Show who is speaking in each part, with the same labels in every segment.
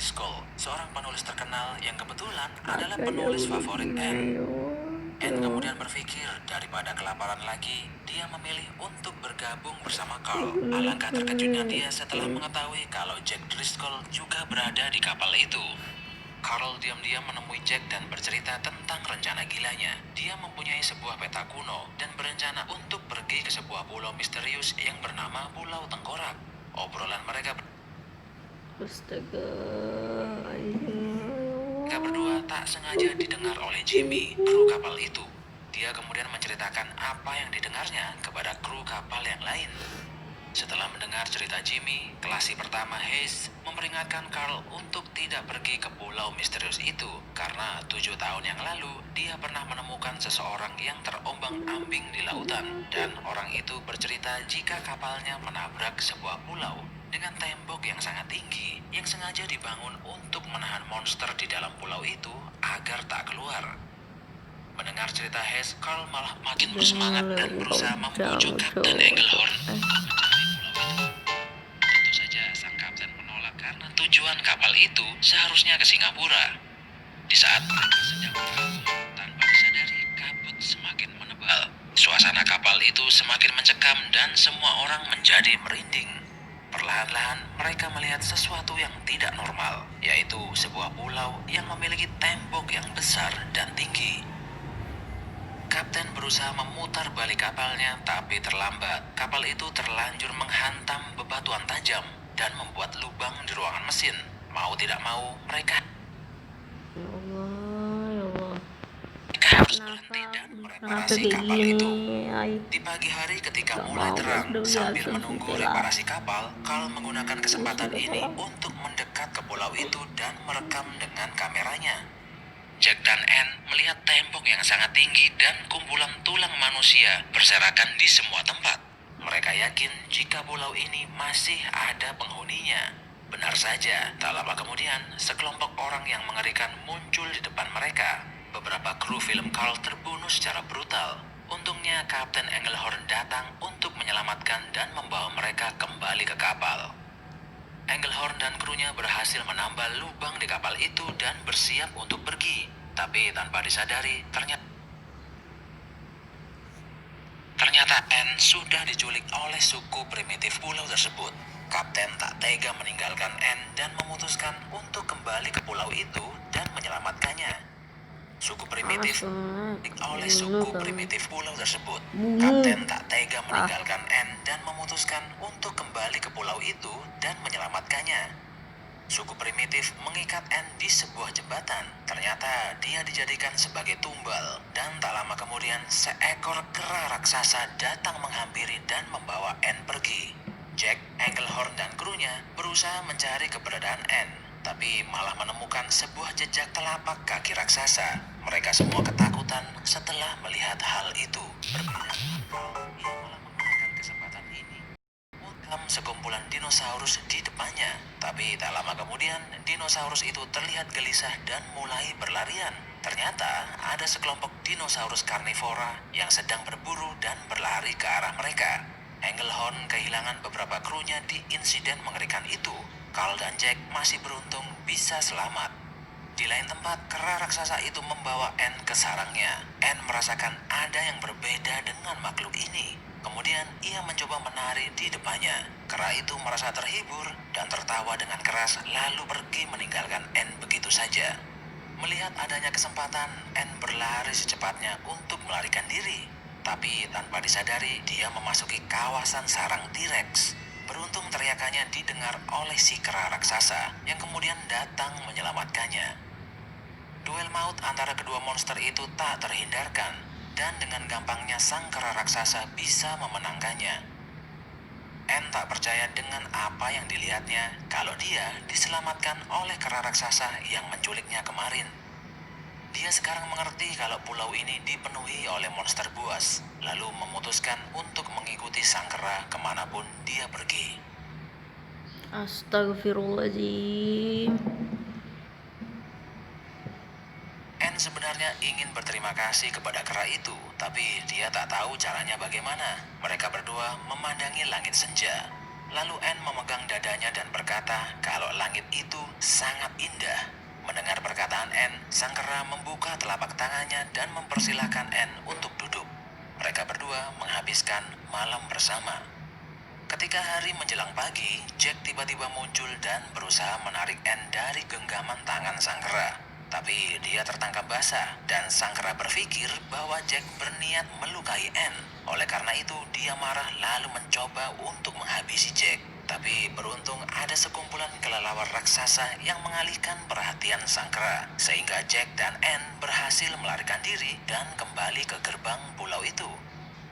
Speaker 1: Driscoll, seorang penulis terkenal yang kebetulan adalah
Speaker 2: Agak
Speaker 1: penulis
Speaker 2: jauh
Speaker 1: favorit Anne.
Speaker 2: gini.
Speaker 1: Anne kemudian berpikir daripada kelaparan lagi, dia memilih untuk bergabung bersama Carl. Alangkah terkejutnya dia setelah mengetahui kalau Jack Driscoll juga berada di kapal itu. Carl diam-diam menemui Jack dan bercerita tentang rencana gilanya. Dia mempunyai sebuah peta kuno dan berencana untuk pergi ke sebuah pulau misterius yang bernama Pulau Tengkorak. Obrolan mereka
Speaker 2: Astaga,
Speaker 1: berdua tak sengaja didengar oleh Jimmy, kru kapal itu. Dia kemudian menceritakan apa yang didengarnya kepada kru kapal yang lain. Setelah mendengar cerita Jimmy, kelasi pertama Hayes memperingatkan Carl untuk tidak pergi ke pulau misterius itu karena 7 tahun yang lalu dia pernah menemukan seseorang yang terombang-ambing di lautan dan orang itu bercerita jika kapalnya menabrak sebuah pulau dengan tembok yang sangat tinggi yang sengaja dibangun untuk menahan monster di dalam pulau itu agar tak keluar. Mendengar cerita Hayes, Carl malah makin bersemangat dan berusaha membujuk Kapten Engelhorn karena tujuan kapal itu seharusnya ke Singapura. Di saat mereka sedang berkabung, tanpa disadari kabut semakin menebal. Suasana kapal itu semakin mencekam dan semua orang menjadi merinding. Perlahan-lahan mereka melihat sesuatu yang tidak normal, yaitu sebuah pulau yang memiliki tembok yang besar dan tinggi. Kapten berusaha memutar balik kapalnya, tapi terlambat. Kapal itu terlanjur menghantam bebatuan tajam dan membuat lubang di ruangan mesin. Mau tidak mau, mereka harus berhenti dan mereparasi kapal itu. Di pagi hari ketika mulai terang, sambil menunggu reparasi kapal, Carl menggunakan kesempatan ini untuk mendekat ke pulau itu dan merekam dengan kameranya. Jack dan Anne melihat tembok yang sangat tinggi dan kumpulan tulang manusia berserakan di semua tempat. Mereka yakin jika pulau ini masih ada penghuninya. Benar saja, tak lama kemudian, sekelompok orang yang mengerikan muncul di depan mereka. Beberapa kru film Carl terbunuh secara brutal. Untungnya Kapten Engelhorn datang untuk menyelamatkan dan membawa mereka kembali ke kapal. Engelhorn dan krunya berhasil menambal lubang di kapal itu dan bersiap untuk pergi. Tapi tanpa disadari, ternyata Anne sudah diculik oleh suku primitif pulau tersebut. Kapten tak tega meninggalkan Anne dan memutuskan untuk kembali ke pulau itu dan menyelamatkannya. Suku primitif pulau tersebut. Kapten tak tega meninggalkan Anne dan memutuskan untuk kembali ke pulau itu dan menyelamatkannya. Suku primitif mengikat Anne di sebuah jembatan. Ternyata dia dijadikan sebagai tumbal. Dan tak lama kemudian seekor kera raksasa datang menghampiri dan membawa Anne pergi. Jack, Engelhorn dan krunya berusaha mencari keberadaan Anne, tapi malah menemukan sebuah jejak telapak kaki raksasa. Mereka semua ketakutan setelah melihat hal itu. Ia malah menggunakan kesempatan ini merekam sekumpulan dinosaurus di depannya. Tapi tak lama kemudian, dinosaurus itu terlihat gelisah dan mulai berlarian. Ternyata ada sekelompok dinosaurus karnivora yang sedang berburu dan berlari ke arah mereka. Engelhorn kehilangan beberapa krunya di insiden mengerikan itu. Carl dan Jack masih beruntung bisa selamat. Di lain tempat, kera raksasa itu membawa Anne ke sarangnya. Anne merasakan ada yang berbeda dengan makhluk ini. Kemudian ia mencoba menari di depannya. Kera itu merasa terhibur dan tertawa dengan keras lalu pergi meninggalkan Anne begitu saja. Melihat adanya kesempatan, Anne berlari secepatnya untuk melarikan diri. Tapi tanpa disadari, dia memasuki kawasan sarang T-Rex. Beruntung teriakannya didengar oleh si kera raksasa yang kemudian datang menyelamatkannya. Duel maut antara kedua monster itu tak terhindarkan, dan dengan gampangnya sang kera raksasa bisa memenangkannya. Anne tak percaya dengan apa yang dilihatnya kalau dia diselamatkan oleh kera raksasa yang menculiknya kemarin. Dia sekarang mengerti kalau pulau ini dipenuhi oleh monster buas, lalu memutuskan untuk mengikuti sang kera kemanapun dia pergi.
Speaker 2: Astagfirullahaladzim.
Speaker 1: Anne sebenarnya ingin berterima kasih kepada kera itu, tapi dia tak tahu caranya bagaimana. Mereka berdua memandangi langit senja. Lalu Anne memegang dadanya dan berkata kalau langit itu sangat indah. Mendengar perkataan Anne, sang kera membuka telapak tangannya dan mempersilahkan Anne untuk duduk. Mereka berdua menghabiskan malam bersama. Ketika hari menjelang pagi, Jack tiba-tiba muncul dan berusaha menarik Anne dari genggaman tangan sang kera. Tapi dia tertangkap basah dan sang kera berpikir bahwa Jack berniat melukai Anne. Oleh karena itu, dia marah lalu mencoba untuk menghabisi Jack. Tapi beruntung ada sekumpulan kelelawar raksasa yang mengalihkan perhatian sang kera, sehingga Jack dan Anne berhasil melarikan diri dan kembali ke gerbang pulau itu.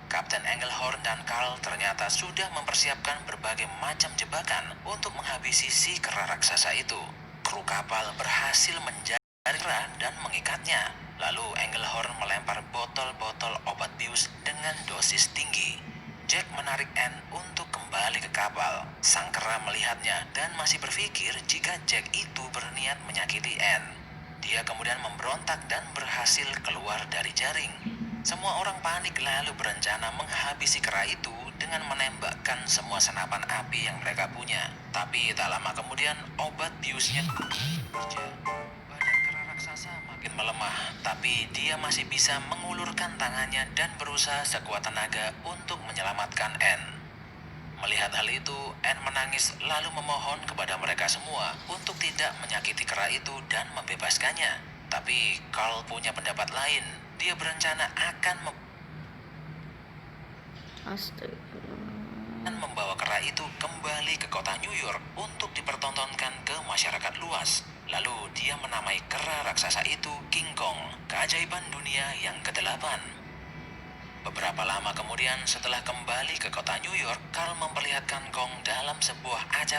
Speaker 1: Kapten Engelhorn dan Carl ternyata sudah mempersiapkan berbagai macam jebakan untuk menghabisi si kera raksasa itu. Kru kapal berhasil menjaga kera dan mengikatnya. Lalu Engelhorn melempar botol-botol obat bius dengan dosis tinggi. Jack menarik Anne untuk kembali ke kapal. Sang kera melihatnya dan masih berpikir jika Jack itu berniat menyakiti Anne. Dia kemudian memberontak dan berhasil keluar dari jaring. Semua orang panik lalu berencana menghabisi kera itu dengan menembakkan semua senapan api yang mereka punya. Tapi tak lama kemudian obat biusnya bekerja. Badan kera raksasa makin melemah, tapi dia masih bisa mengulurkan tangannya dan berusaha sekuat tenaga untuk menyelamatkan Anne. Melihat hal itu, Anne menangis lalu memohon kepada mereka semua untuk tidak menyakiti kera itu dan membebaskannya. Tapi Carl punya pendapat lain. Dia berencana akan
Speaker 2: Astaga.
Speaker 1: membawa kera itu kembali ke kota New York untuk dipertontonkan ke masyarakat luas. Lalu dia menamai kera raksasa itu King Kong, keajaiban dunia yang ke-8. Beberapa lama kemudian setelah kembali ke kota New York, Carl memperlihatkan Kong dalam sebuah acara